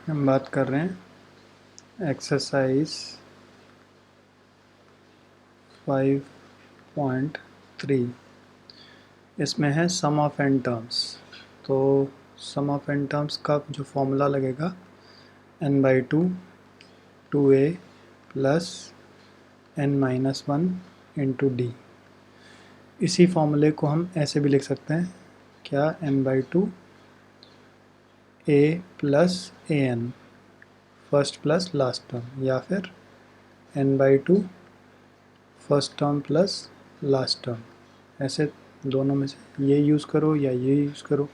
हम बात कर रहे हैं एक्सरसाइज 5.3। इसमें है सम ऑफ एन टर्म्स। तो सम ऑफ एन टर्म्स का जो फॉर्मूला लगेगा n/2 2a plus n-1 into D. इसी फॉर्मूले को हम ऐसे भी लिख सकते हैं, क्या n/2 a plus an first plus last term, या फिर n/2 first term plus last term. ऐसे दोनों में से ये यूज़ करो या ये यूज़ करो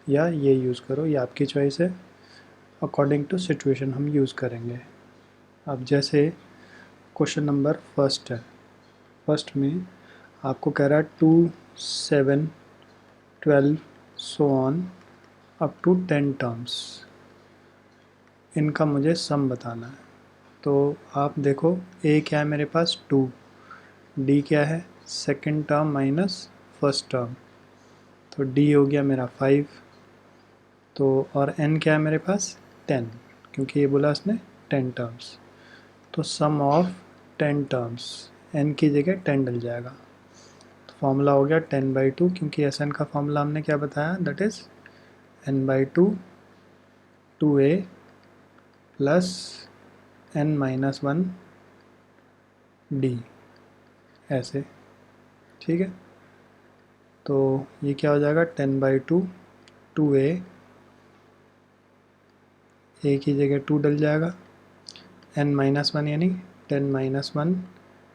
या ये यूज़ करो, ये आपकी चॉइस है। अकॉर्डिंग टू सिचुएशन हम यूज़ करेंगे। अब जैसे क्वेश्चन नंबर फर्स्ट है, फर्स्ट में आपको कह रहा है 2 7 12 so on up to 10 terms, इनका मुझे सम बताना है। तो आप देखो, ए क्या है मेरे पास 2, डी क्या है second term minus first term, तो डी हो गया मेरा 5। तो और एन क्या है मेरे पास 10, क्योंकि ये बोला उसने 10 टर्म्स। तो सम ऑफ 10 टर्म्स, एन की जगह 10 डल जाएगा। तो फॉर्मूला हो गया 10/2, क्योंकि एस एन का फॉर्मूला हमने क्या बताया, that is n/2 2a plus n-1 d. ऐसे ठीक है। तो ये क्या हो जाएगा 10/2 2a, ए की जगह 2 डल जाएगा, n-1 यानी 10-1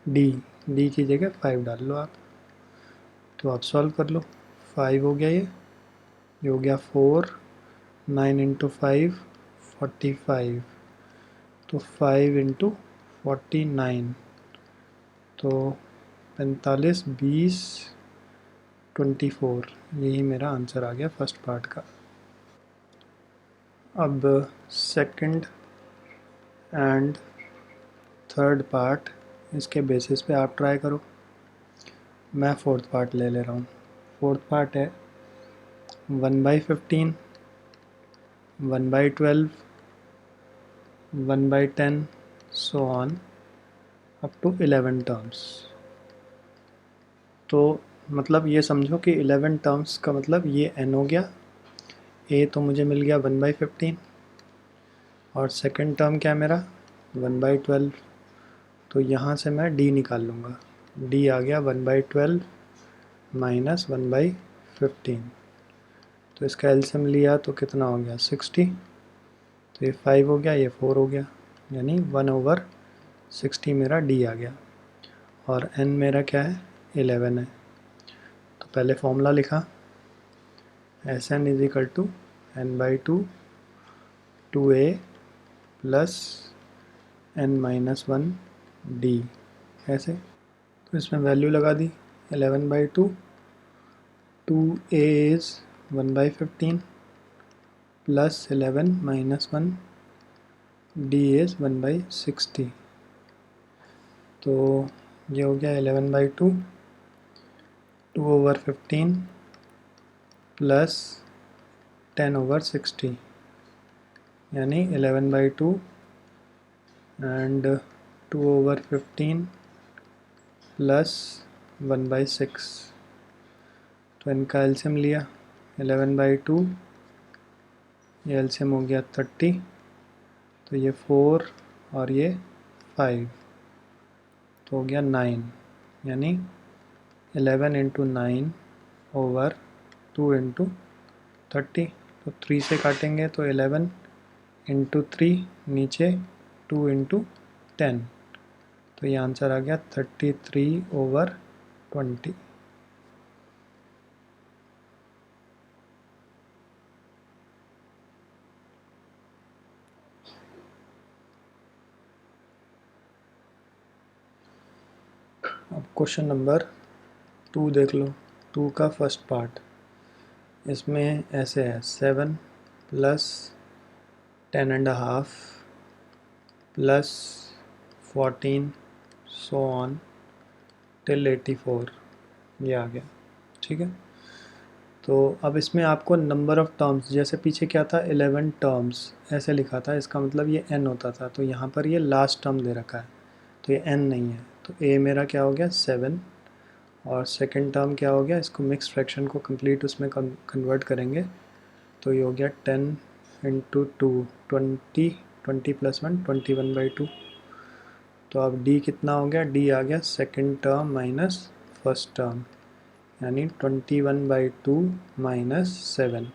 डी, डी की जगह 5 डाल लो आप। तो आप सॉल्व कर लो, 5 हो गया, ये हो गया 4, 9 इंटू 5 45, तो 5 इंटू 49, तो 45 20 24, यही मेरा आंसर आ गया फर्स्ट पार्ट का। अब सेकंड एंड थर्ड पार्ट, इसके बेसिस पे आप ट्राई करो। मैं फोर्थ पार्ट ले रहा हूँ। फोर्थ पार्ट है 1/15 1/12 1/10 so on up to 11 terms. तो मतलब ये समझो कि 11 टर्म्स का मतलब ये n हो गया, a तो मुझे मिल गया 1/15, और सेकंड टर्म क्या है मेरा 1/12, तो यहाँ से मैं d निकाल लूँगा। d आ गया 1/12 माइनस 1/15, तो इसका एलसीएम लिया तो कितना हो गया 60, तो ये 5 हो गया, ये 4 हो गया, यानी 1/60 मेरा d आ गया। और n मेरा क्या है 11 है। तो पहले फॉर्मूला लिखा, S n is equal to n/2 2a plus n-1 d. ऐसे तो इसमें वैल्यू लगा दी, 11/2 2a is 1/15 plus 11-1 d is 1/60। तो ये हो गया 11/2 2/15 प्लस 10/60, यानी 11/2 एंड 2/15 प्लस 1/6। तो इनका एलसीएम लिया 11/2, ये एलसीएम हो गया 30, तो ये 4 और ये 5, तो हो गया 9, यानी 11 इंटू 9 ओवर 2 इंटू 30। तो 3 से काटेंगे तो 11 इंटू 3, नीचे 2 इंटू 10, तो ये आंसर आ गया 33/20। अब क्वेश्चन नंबर 2 देख लो, 2 का फर्स्ट पार्ट। इसमें ऐसे है 7 plus 10.5 plus 14 so on till 84, ये आ गया। ठीक है, तो अब इसमें आपको नंबर ऑफ़ टर्म्स, जैसे पीछे क्या था 11 टर्म्स ऐसे लिखा था, इसका मतलब ये n होता था, तो यहाँ पर ये लास्ट टर्म दे रखा है तो ये n नहीं है, तो a मेरा क्या हो गया 7 और सेकंड टर्म क्या हो गया, इसको मिक्स फ्रैक्शन को कंप्लीट उसमें कन्वर्ट करेंगे तो ये हो गया 10 इंटू 2 20, 20 प्लस 1 21/2। तो अब d कितना हो गया, d आ गया second term minus first term, यानी 21/2 माइनस 7,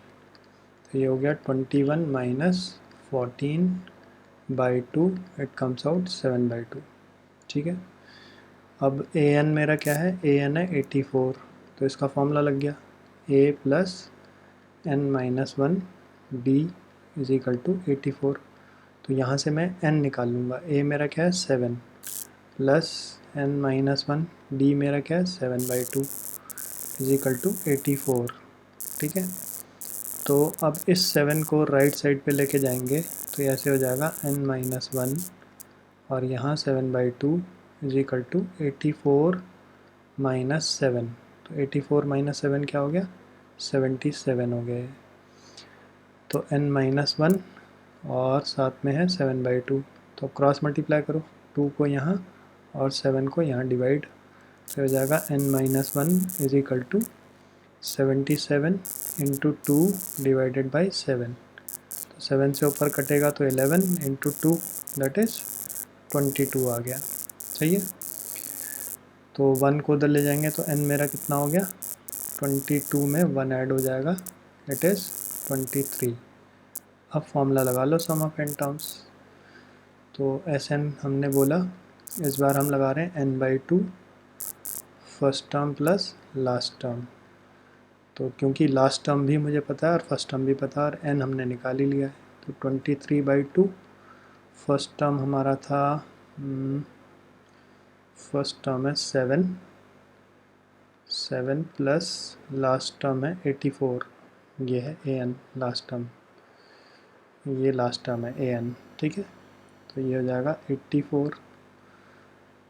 तो ये हो गया 21 माइनस 14/2, इट कम्स आउट 7/2। ठीक है, अब ए एन मेरा क्या है, ए एन है 84, तो इसका फॉर्मूला लग गया a plus n minus 1 d is equal to 84। तो यहाँ से मैं n निकाल लूँगा, a मेरा क्या है 7 प्लस n माइनस 1 d मेरा क्या है 7/2 इज इक्वल टू 84। ठीक है, तो अब इस 7 को राइट साइड पे लेके जाएंगे तो ऐसे हो जाएगा n माइनस 1 और यहाँ 7/2 इज इक्वल टू 84 माइनस 7, तो 84 माइनस 7 क्या हो गया 77 हो गए। तो n माइनस 1 और साथ में है 7/2, तो क्रॉस मल्टीप्लाई करो 2 को यहाँ और 7 को यहाँ डिवाइड, तो हो जाएगा n minus 1 is equal to 77 into 2 divided by 7, तो 7 से ऊपर कटेगा तो 11 इंटू 2 दैट इज़ 22 आ गया। सही है, तो 1 को उधर ले जाएंगे तो n मेरा कितना हो गया 22 में 1 ऐड हो जाएगा, इट इज़ 23। अब फॉर्मूला लगा लो सम ऑफ n टर्म्स, तो एस एन हमने बोला, इस बार हम लगा रहे हैं n/2 first term plus last term, तो क्योंकि लास्ट टर्म भी मुझे पता है और फर्स्ट टर्म भी पता है और n हमने निकाल ही लिया है, तो 23/2 फर्स्ट टर्म हमारा था, फर्स्ट टर्म है 7 प्लस लास्ट टर्म है 84, ये है an लास्ट टर्म, ये लास्ट टर्म है an। ठीक है, तो ये हो जाएगा 84,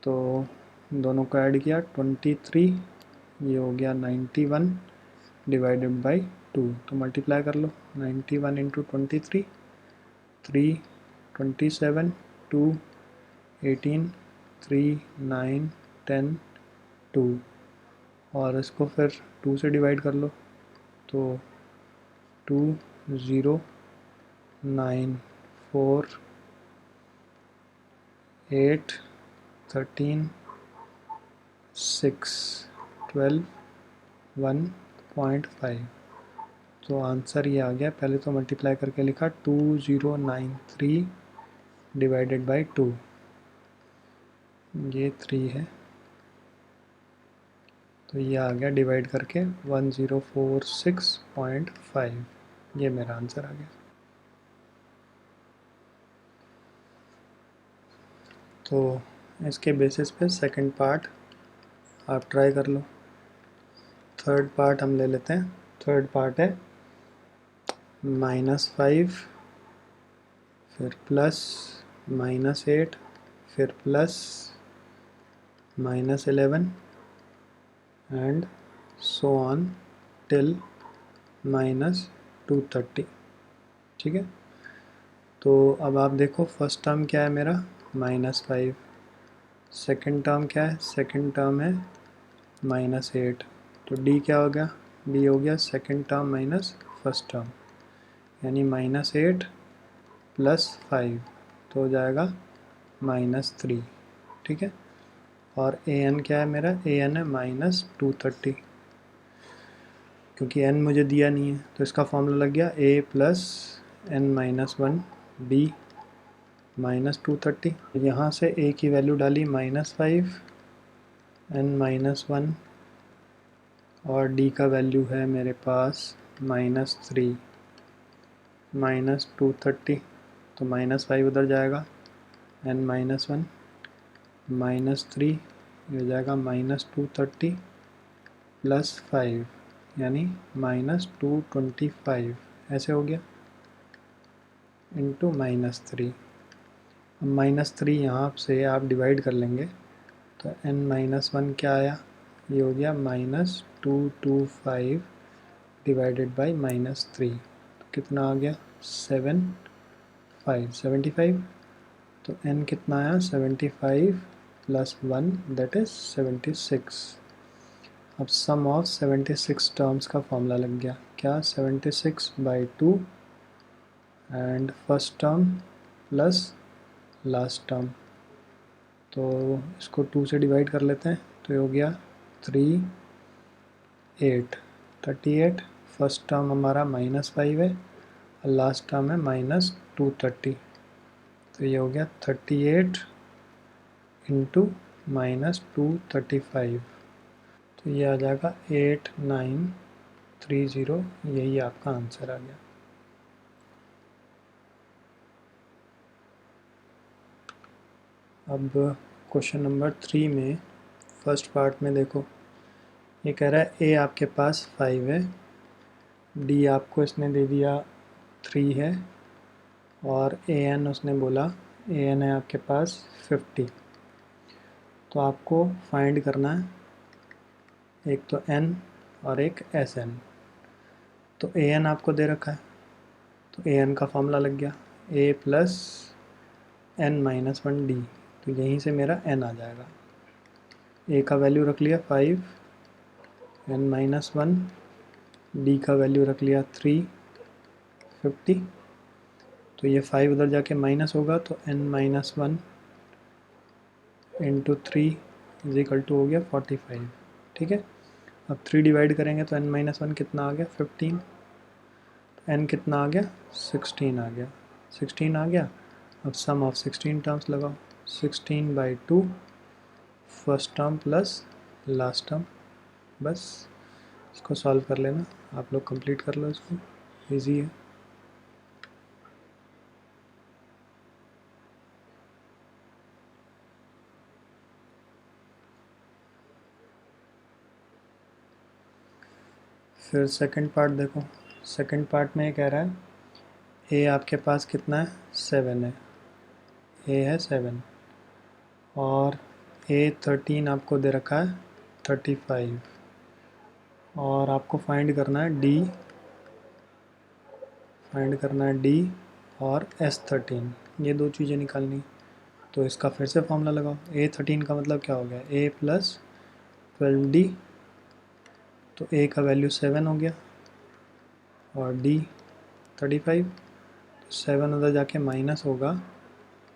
तो दोनों को ऐड किया 23, ये हो गया 91 डिवाइडेड बाई 2, तो मल्टीप्लाई कर लो 91 इंटू 23, 3 27 2 18 3 9 10 2, और इसको फिर 2 से डिवाइड कर लो तो 2 0 9 4 8 13 6 12 1.5, तो आंसर ये आ गया। पहले तो मल्टीप्लाई करके लिखा 2093 डिवाइडेड बाई 2, ये 3 है, तो ये आ गया डिवाइड करके 1046.5, ये मेरा आंसर आ गया। तो इसके बेसिस पे सेकंड पार्ट आप ट्राई कर लो। थर्ड पार्ट हम ले लेते हैं, थर्ड पार्ट है -5 फिर प्लस -8 फिर plus -11 and so on till -230। ठीक है, तो अब आप देखो फर्स्ट टर्म क्या है मेरा -5, सेकंड टर्म क्या है, सेकंड टर्म है -8, तो d क्या हो गया, d हो गया second term minus first term, यानी -8 प्लस 5, तो हो जाएगा -3। ठीक है, और an क्या है मेरा, an है -230, क्योंकि n मुझे दिया नहीं है तो इसका फॉर्मूला लग गया a plus n minus 1 d -230, यहाँ से a की वैल्यू डाली -5, n माइनस 1 और d का वैल्यू है मेरे पास -3 -230, तो -5 उधर जाएगा, n माइनस 1 -3 ये हो जाएगा -230 प्लस 5, यानी -225 ऐसे हो गया इंटू -3। अब -3 यहाँ से आप डिवाइड कर लेंगे तो n माइनस 1 क्या आया, ये हो गया -225 डिवाइडेड बाई -3, तो कितना आ गया 75। तो n कितना आया 75 प्लस 1 दैट इज़ 76। अब सम ऑफ 76 टर्म्स का फॉर्मूला लग गया क्या, 76/2 and first term plus last term. तो इसको 2 से डिवाइड कर लेते हैं, तो ये हो गया 3 8 38। फर्स्ट टर्म हमारा -5 है और लास्ट टर्म है -230, तो ये हो गया 38 इंटू -235, तो ये आ जाएगा 8930। यही आपका आंसर आ गया। अब क्वेश्चन नंबर 3 में फर्स्ट पार्ट में देखो, ये कह रहा है ए आपके पास 5 है, डी आपको इसने दे दिया 3 है, और ए एन उसने बोला ए एन है आपके पास 50। तो आपको फाइंड करना है एक तो एन और एक एस एन। तो ए एन आपको दे रखा है, तो ए एन का फॉर्मूला लग गया ए प्लस n-1 डी, तो यहीं से मेरा n आ जाएगा। ए का वैल्यू रख लिया 5, n-1, डी का वैल्यू रख लिया 3 50। तो ये 5 उधर जाके माइनस होगा, तो n-1 into 3 is equal to हो गया 45। ठीक है, अब 3 डिवाइड करेंगे तो n-1 कितना आ गया 15, तो n कितना आ गया 16 आ गया। 16 आ गया। अब सम ऑफ 16 टर्म्स लगाओ, 16/2 first term plus last term, बस इसको सॉल्व कर लेना। आप लोग कंप्लीट कर लो इसको, इजी है। फिर सेकंड पार्ट देखो, सेकंड पार्ट में ये कह रहा है ए आपके पास कितना है 7 है, ए है 7, और ए 13 आपको दे रखा है 35, और आपको फाइंड करना है डी, और S13, ये दो चीज़ें निकालनी। तो इसका फिर से फॉर्मूला लगाओ, A13 का मतलब क्या हो गया A प्लस 12D, तो A का वैल्यू 7 हो गया और D 35, तो 7 उधर जाके माइनस होगा,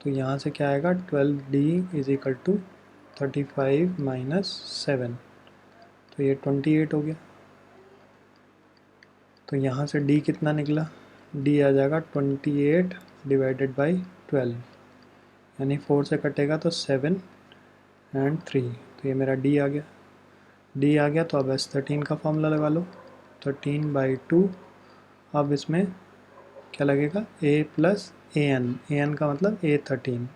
तो यहाँ से क्या आएगा 12D is equal to 35 minus 7, तो ये 28 हो गया। तो यहाँ से D कितना निकला, D आ जाएगा 28 डिवाइडेड बाई 12, यानी 4 से कटेगा तो 7 एंड 3, तो ये मेरा D आ गया। D आ गया, तो अब S13 का फॉर्मूला लगा लो, 13/2। अब इसमें क्या लगेगा A प्लस AN का मतलब A13,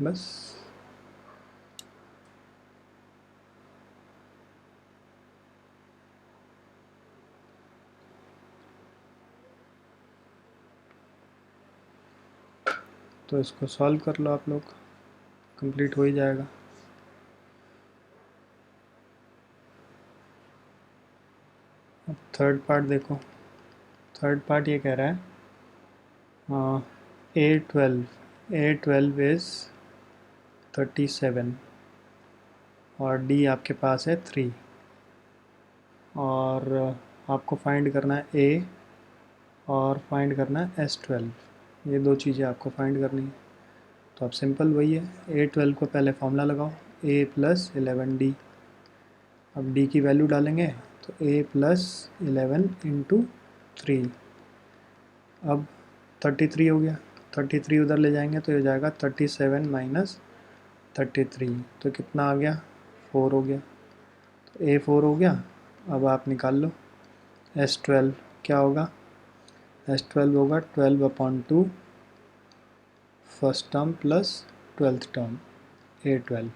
बस। तो इसको सॉल्व कर लो आप लोग, कंप्लीट हो ही जाएगा। अब थर्ड पार्ट देखो, थर्ड पार्ट ये कह रहा है A12 इज़ 37, और D आपके पास है 3, और आपको फाइंड करना है A और फाइंड करना है S12, ये दो चीज़ें आपको फाइंड करनी है। तो अब सिंपल वही है, A12 को पहले फॉर्मूला लगाओ A प्लस 11D, अब D की वैल्यू डालेंगे तो A प्लस 11 इंटू 3, अब 33 हो गया, 33 उधर ले जाएंगे तो ये हो जाएगा 37 माइनस 33, तो कितना आ गया 4 हो गया, तो A4 हो गया। अब आप निकाल लो S12 क्या होगा, S12 होगा 12/2 first term plus 12th term A12,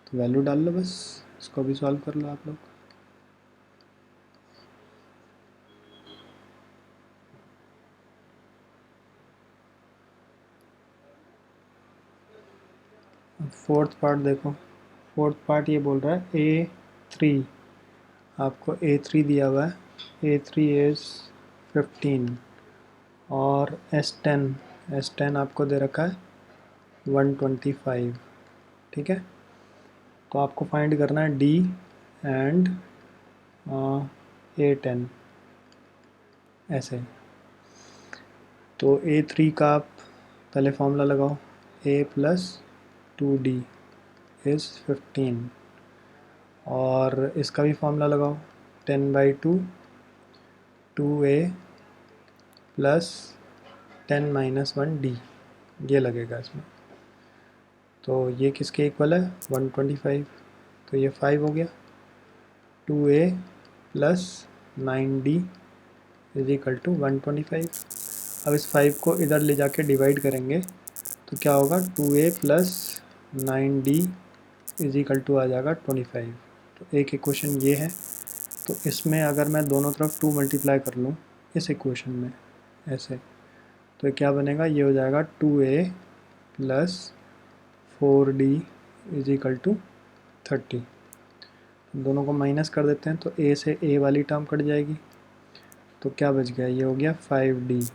तो वैल्यू डाल लो बस, इसको भी सॉल्व कर लो आप लोग। फोर्थ पार्ट देखो, फोर्थ पार्ट ये बोल रहा है A3, आपको A3 दिया हुआ है, A3 इज़ 15 और S10 आपको दे रखा है 125, ठीक है। तो आपको फाइंड करना है D एंड A10 ऐसे। तो A3 का आप पहले फॉर्मूला लगाओ, A प्लस 2D इज़ 15 और इसका भी फॉर्मूला लगाओ 10/2 2A प्लस 10 माइनस 1D, ये लगेगा इसमें। तो ये किसके इक्वल है 125, तो ये 5 हो गया। 2A plus 9D is equal to 125। अब इस 5 को इधर ले जाके डिवाइड करेंगे तो क्या होगा 2A plus 9D is equal to आ जाएगा 25। तो एक इक्वेशन ये है। तो इसमें अगर मैं दोनों तरफ 2 मल्टीप्लाई कर लूँ इस इक्वेशन में ऐसे, तो क्या बनेगा, ये हो जाएगा 2A plus 4D is equal to 30। दोनों को माइनस कर देते हैं तो A से A वाली टर्म कट जाएगी, तो क्या बच गया, ये हो गया 5D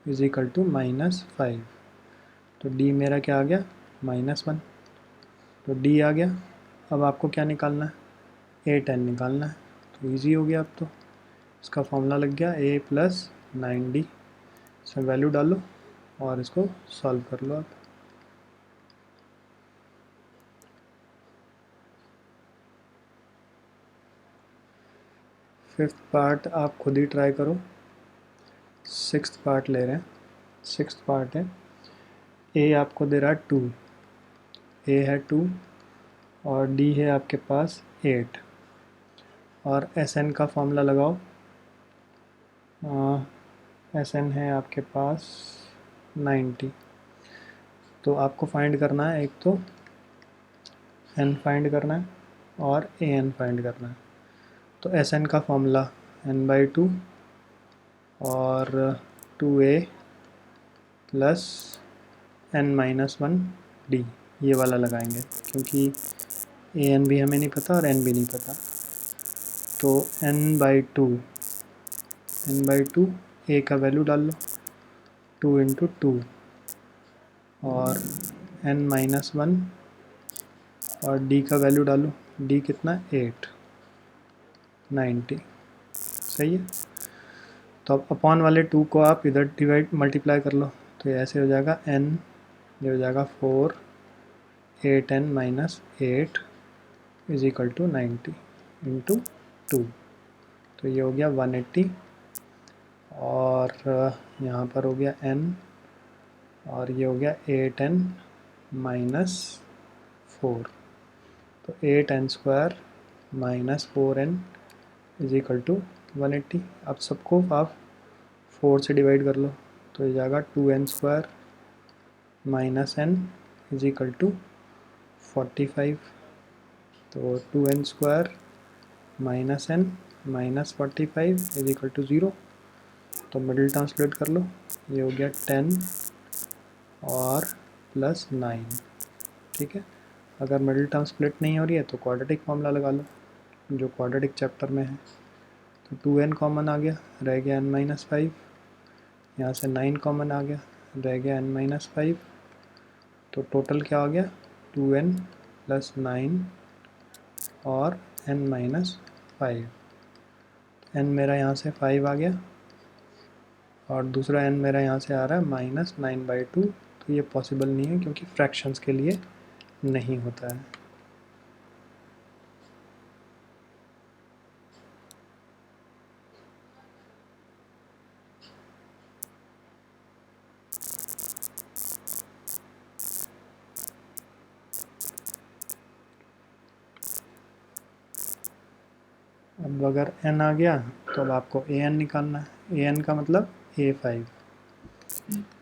इज इक्वल टू -5। तो D मेरा क्या आ गया -1, तो D आ गया। अब आपको क्या निकालना है, A10 निकालना है। तो इजी हो गया, अब तो इसका फॉर्मूला लग गया A प्लस 9D। इसमें वैल्यू डालो और इसको सॉल्व कर लो आप। फिफ्थ पार्ट आप खुद ही ट्राई करो। सिक्स्थ पार्ट ले रहे हैं। सिक्स्थ पार्ट है, A आपको दे रहा है 2, A है 2 और D है आपके पास 8 और SN का फॉर्मूला लगाओ। SN है आपके पास 90। तो आपको फाइंड करना है, एक तो N फाइंड करना है और AN फाइंड करना है। तो SN का फॉर्मूला n/2 और 2A प्लस n-1D, ये वाला लगाएंगे क्योंकि AN भी हमें नहीं पता और N भी नहीं पता। तो n/2 A का वैल्यू डाल लो 2 इंटू 2 और n-1 और D का वैल्यू डालो, D कितना 8 90, सही है। तो अब अपॉन वाले 2 को आप इधर डिवाइड मल्टीप्लाई कर लो, तो ऐसे हो जाएगा n, ये हो जाएगा 4 8n minus 8 is equal to 90 into 2, तो ये हो गया 180 और यहाँ पर हो गया n और ये हो गया 8n माइनस 4, तो 8n square minus 4n is equal to 180। अब सबको आप 4 से डिवाइड कर लो, तो ये जाएगा 2n square minus n is equal to 45। तो 2n square minus n minus 45 is equal to 0। तो मिडिल टर्म स्प्लिट कर लो, ये हो गया 10 और प्लस 9, ठीक है। अगर मिडिल टर्म स्प्लिट नहीं हो रही है तो क्वाड्रेटिक फॉर्मूला लगा लो जो क्वाड्रेटिक चैप्टर में है। तो 2n कॉमन आ गया, रह गया n-5, यहाँ से 9 कॉमन आ गया, रह गया n-5। तो टोटल क्या हो गया 2n प्लस 9 और n-5। n मेरा यहाँ से 5 आ गया और दूसरा n मेरा यहाँ से आ रहा है -9/2। तो ये पॉसिबल नहीं है क्योंकि फ्रैक्शंस के लिए नहीं होता है। अब अगर n आ गया तो अब आपको an निकालना है। an का मतलब A5,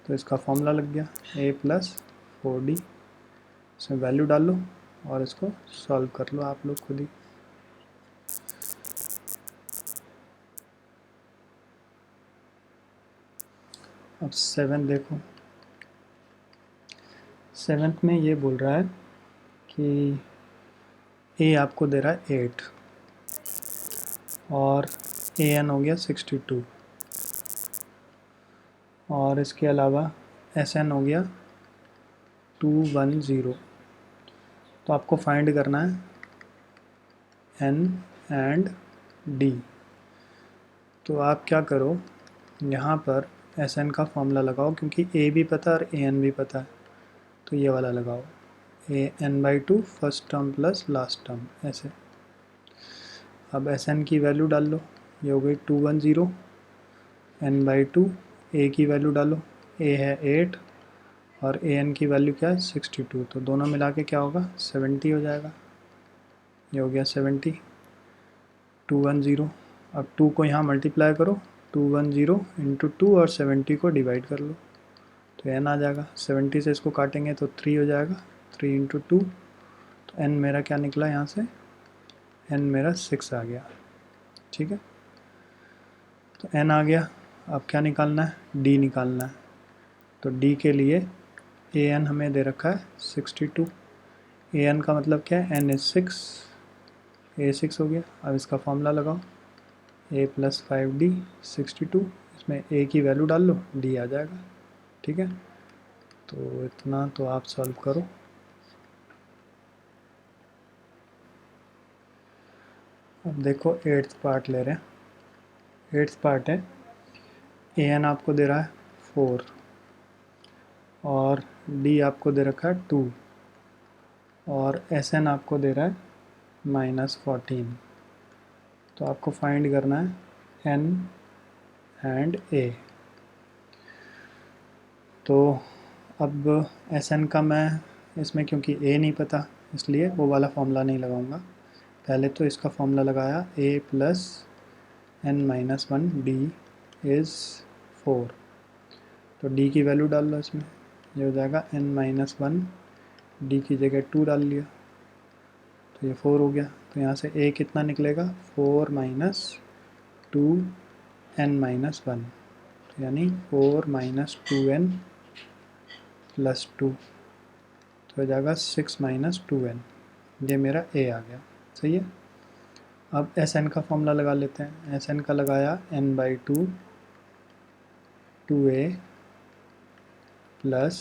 तो इसका फॉर्मूला लग गया A प्लस 4D। इसमें वैल्यू डाल लो और इसको सॉल्व कर लो आप लोग खुद ही। अब 7 देखो, 7th में ये बोल रहा है कि A आपको दे रहा है 8 और ए एन हो गया 62 और इसके अलावा एस एन हो गया 210। तो आपको फाइंड करना है एन एंड डी। तो आप क्या करो, यहाँ पर एस एन का फॉर्मूला लगाओ, क्योंकि ए भी पता है और ए एन भी पता है, तो ये वाला लगाओ, A N by two first term plus last term ऐसे। अब एस एन की वैल्यू डाल लो, ये हो गई 210, एन बाई टू, ए की वैल्यू डालो, ए है 8 और ए एन की वैल्यू क्या है 62, तो दोनों मिला के क्या होगा 70 हो जाएगा। ये हो गया 70, 210। अब 2 को यहाँ मल्टीप्लाई करो, 210 इंटू 2 और 70 को डिवाइड कर लो, तो एन आ जाएगा। 70 से इसको काटेंगे तो 3 हो जाएगा, 3 इंटू 2, तो एन मेरा क्या निकला यहाँ से, एन मेरा 6 आ गया। ठीक है, तो एन आ गया। अब क्या निकालना है, डी निकालना है। तो डी के लिए ए एन हमें दे रखा है 62, ए एन का मतलब क्या है, एन इज 6, ए 6 हो गया। अब इसका फॉर्मूला लगाओ, ए प्लस 5d 62, इसमें ए की वैल्यू डाल लो, डी आ जाएगा। ठीक है, तो इतना तो आप सॉल्व करो। अब देखो 8th पार्ट ले रहे हैं। 8th पार्ट है, ए एन आपको दे रहा है 4 और डी आपको दे रखा है 2 और एस एन आपको दे रहा है -14। तो आपको फाइंड करना है एन एंड ए। तो अब एस एन का मैं इसमें, क्योंकि ए नहीं पता, इसलिए वो वाला फॉर्मूला नहीं लगाऊंगा। पहले तो इसका फॉर्मूला लगाया, A plus N minus 1 D is 4। तो डी की वैल्यू डाल लो इसमें, ये हो जाएगा एन माइनस 1, डी की जगह 2 डाल लिया, तो ये 4 हो गया। तो यहाँ से ए कितना निकलेगा, 4 माइनस 2 एन माइनस 1, तो यानी 4 माइनस 2n प्लस 2, तो हो जाएगा 6 माइनस 2n। ये मेरा ए आ गया। सही है। अब एस एन का फॉर्मूला लगा लेते हैं। एस एन का लगाया n by 2 2a plus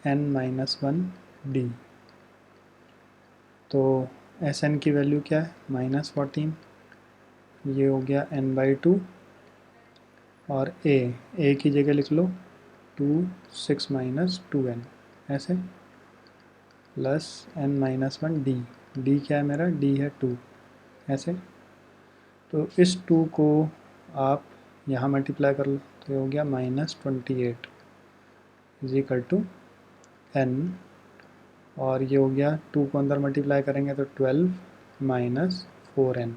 n minus 1 D. तो एस एन की वैल्यू क्या है, -14, ये हो गया n बाई 2 और ए की जगह लिख लो 2 6 माइनस 2n ऐसे, plus n minus 1 D. D क्या है मेरा, डी है 2 ऐसे। तो इस 2 को आप यहाँ मल्टीप्लाई कर लो, तो ये हो गया -28 इज इक्वल टू n, और ये हो गया 2 को अंदर मल्टीप्लाई करेंगे तो 12 माइनस 4n,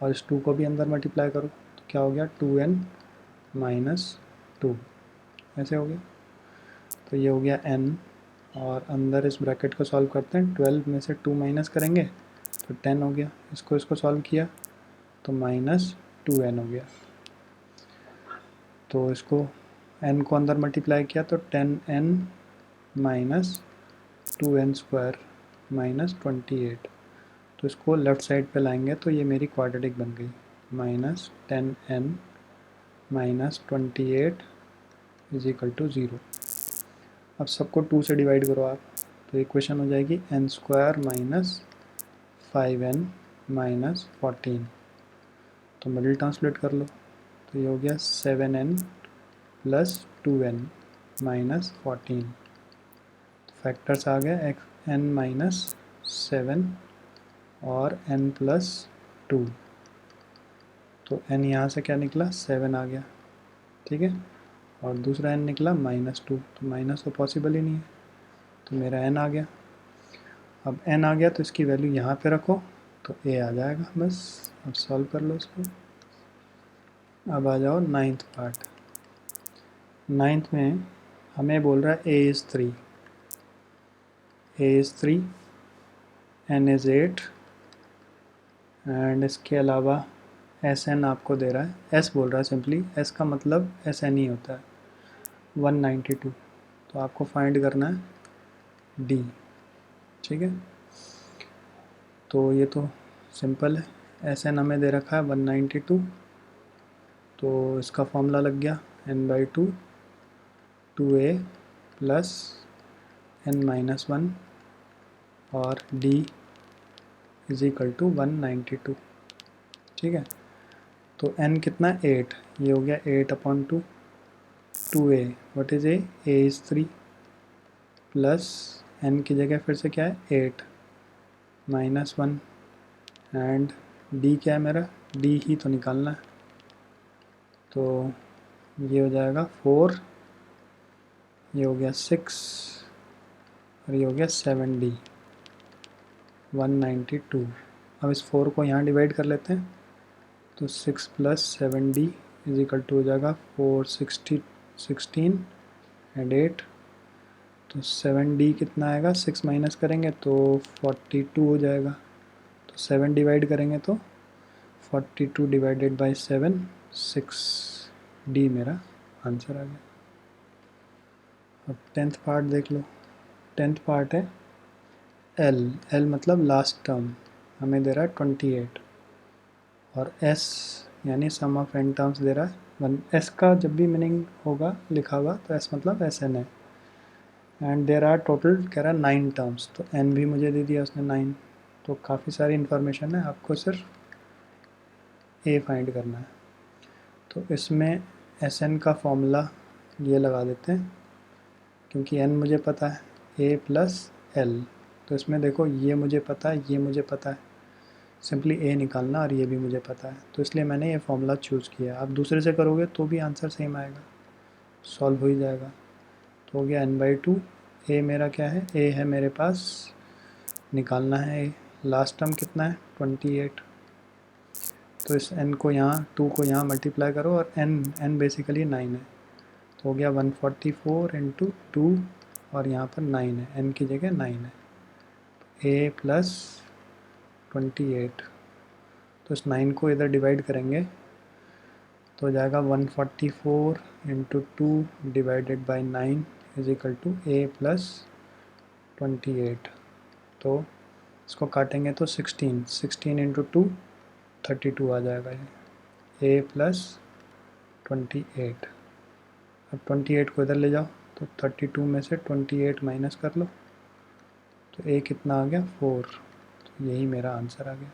और इस 2 को भी अंदर मल्टीप्लाई करो तो क्या हो गया 2n माइनस 2 ऐसे हो गया। तो ये हो गया n, और अंदर इस ब्रैकेट को सॉल्व करते हैं, 12 में से 2 माइनस करेंगे तो 10 हो गया। इसको सॉल्व किया तो -2n हो गया। तो इसको n को अंदर मल्टीप्लाई किया तो 10n minus 2n square minus 28। तो इसको लेफ़्ट साइड पे लाएंगे तो ये मेरी क्वाड्रेटिक बन गई, -10n minus 28 is equal to 0। अब सबको 2 से डिवाइड करो आप, तो इक्वेशन हो जाएगी n square minus 5n minus 14। तो मिडिल ट्रांसलेट कर लो, तो ये हो गया 7n plus 2n minus 14। Factors आ गए, n माइनस 7 और n प्लस 2। तो n यहाँ से क्या निकला, 7 आ गया। ठीक है, और दूसरा n निकला -2, तो माइनस तो पॉसिबल ही नहीं है, तो मेरा n आ गया। अब n आ गया तो इसकी वैल्यू यहाँ पे रखो तो a आ जाएगा बस। अब सॉल्व कर लो इसको। अब आ जाओ 9th पार्ट। 9th में हमें बोल रहा है a is 3, a is 3, n is 8 and इसके अलावा एस एन आपको दे रहा है, एस बोल रहा है सिंपली, एस का मतलब एस एन ही होता है 192। तो आपको फाइंड करना है डी। ठीक है, तो ये तो सिंपल है, एस एन हमें दे रखा है 192, तो इसका फॉर्मूला लग गया n/2 2a प्लस n-1 और d इज इक्वल टू 192। ठीक है, तो n कितना है 8, ये हो गया 8/2 2a, what is a is 3 plus n की जगह फिर से क्या है 8 -1 एंड d क्या है मेरा, d ही तो निकालना है, तो ये हो जाएगा 4, ये हो गया 6 और ये हो गया 7d 192। अब इस 4 को यहाँ डिवाइड कर लेते हैं, तो 6 plus 7d is equal to हो जाएगा 416 एंड 8, तो 7d कितना आएगा, 6 माइनस करेंगे तो 42 हो जाएगा, तो 7 डिवाइड करेंगे तो 42 डिवाइडेड बाई 7 6d मेरा आंसर आ गया। अब 10th पार्ट देख लो। 10th पार्ट है L मतलब लास्ट टर्म हमें दे रहा है 28 और S यानी सम ऑफ n टर्म्स दे रहा है 1। S का जब भी मीनिंग होगा लिखा हुआ तो S मतलब SN है, एंड देर आर टोटल कह रहा है 9 टर्म्स, तो n भी मुझे दे दिया उसने 9, तो काफ़ी सारी इन्फॉर्मेशन है, आपको सिर्फ a फाइंड करना है। तो इसमें SN का फॉर्मूला ये लगा देते हैं, क्योंकि n मुझे पता है a प्लस l, तो इसमें देखो ये मुझे पता है, ये मुझे पता है, सिंपली a निकालना और ये भी मुझे पता है, तो इसलिए मैंने ये फॉर्मूला चूज़ किया। आप दूसरे से करोगे तो भी आंसर सेम आएगा, सॉल्व हो ही जाएगा। तो हो गया n/2, a मेरा क्या है, a है मेरे पास, निकालना है a, लास्ट टर्म कितना है 28, तो इस n को यहाँ 2 को यहाँ मल्टीप्लाई करो और n बेसिकली 9 है, तो हो गया 144 इंटू 2 और यहाँ पर 9 है, n की जगह 9 है, a प्लस 28, तो इस 9 को इधर डिवाइड करेंगे तो हो जाएगा 144 into 2 divided by 9 is equal to a plus 28, तो इसको काटेंगे तो 16 इंटू 2 32 आ जाएगा, ये a प्लस 28। अब 28 को इधर ले जाओ तो 32 में से 28 माइनस कर लो, तो a कितना आ गया 4, तो यही मेरा आंसर आ गया।